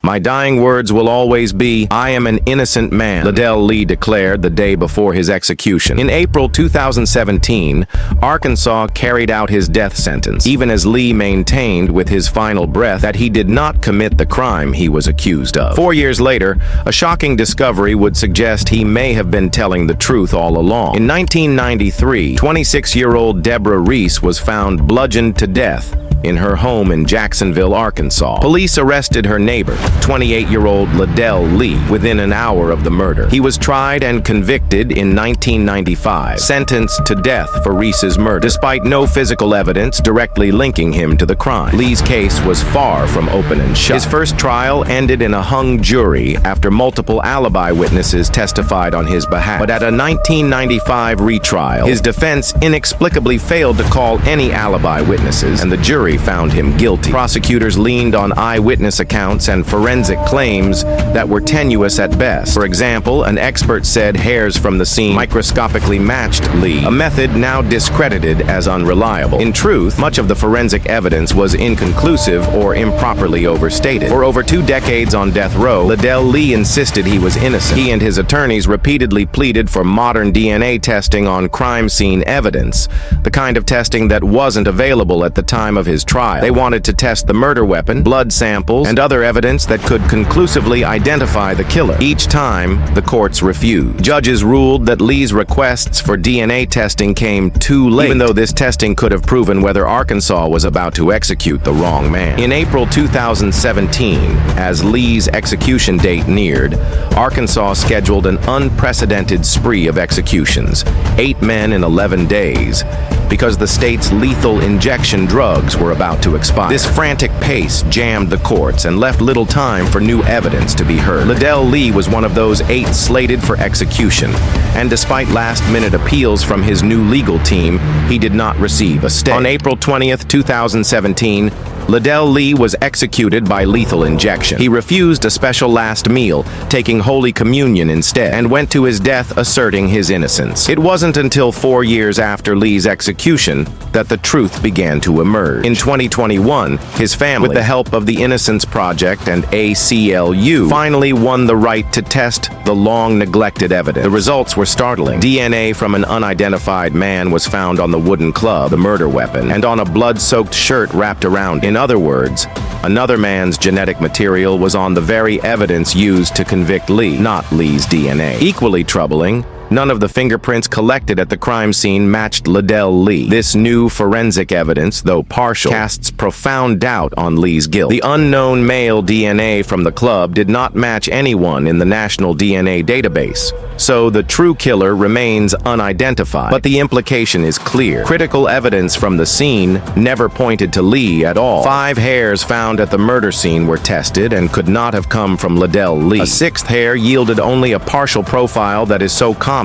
My dying words will always be, I am an innocent man, Ledell Lee declared the day before his execution. In April 2017, Arkansas carried out his death sentence, even as Lee maintained with his final breath that he did not commit the crime he was accused of. 4 years later, a shocking discovery would suggest he may have been telling the truth all along. In 1993, 26-year-old Deborah Reese was found bludgeoned to death in her home in Jacksonville, Arkansas. Police arrested her neighbor, 28-year-old Ledell Lee, within an hour of the murder. He was tried and convicted in 1995, sentenced to death for Reese's murder, despite no physical evidence directly linking him to the crime. Lee's case was far from open and shut. His first trial ended in a hung jury after multiple alibi witnesses testified on his behalf. But at a 1995 retrial, his defense inexplicably failed to call any alibi witnesses, and the jury found him guilty. Prosecutors leaned on eyewitness accounts and forensic claims that were tenuous at best. For example, an expert said hairs from the scene microscopically matched Lee, a method now discredited as unreliable. In truth, much of the forensic evidence was inconclusive or improperly overstated. For over 2 decades on death row, Ledell Lee insisted he was innocent. He and his attorneys repeatedly pleaded for modern DNA testing on crime scene evidence, the kind of testing that wasn't available at the time of his trial. They wanted to test the murder weapon, blood samples, and other evidence that could conclusively identify the killer. Each time, the courts refused. Judges ruled that Lee's requests for DNA testing came too late, even though this testing could have proven whether Arkansas was about to execute the wrong man. In April 2017, as Lee's execution date neared, Arkansas scheduled an unprecedented spree of executions, 8 men in 11 days, because the state's lethal injection drugs were about to expire. This frantic pace jammed the courts and left little time for new evidence to be heard. Ledell Lee was one of those 8 slated for execution, and despite last-minute appeals from his new legal team, he did not receive a stay. On April 20th, 2017, Ledell Lee was executed by lethal injection. He refused a special last meal, taking Holy Communion instead, and went to his death asserting his innocence. It wasn't until 4 years after Lee's execution that the truth began to emerge. In 2021, his family, with the help of the Innocence Project and ACLU, finally won the right to test the long-neglected evidence. The results were startling. DNA from an unidentified man was found on the wooden club, the murder weapon, and on a blood-soaked shirt wrapped around it. In other words, another man's genetic material was on the very evidence used to convict Lee, not Lee's DNA. Equally troubling, none of the fingerprints collected at the crime scene matched Ledell Lee. This new forensic evidence, though partial, casts profound doubt on Lee's guilt. The unknown male DNA from the club did not match anyone in the national DNA database, so the true killer remains unidentified. But the implication is clear. Critical evidence from the scene never pointed to Lee at all. 5 hairs found at the murder scene were tested and could not have come from Ledell Lee. A 6th hair yielded only a partial profile that is so common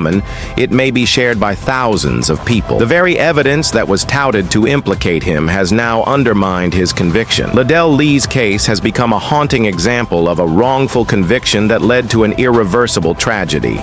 it may be shared by thousands of people. The very evidence that was touted to implicate him has now undermined his conviction. Ledell Lee's case has become a haunting example of a wrongful conviction that led to an irreversible tragedy.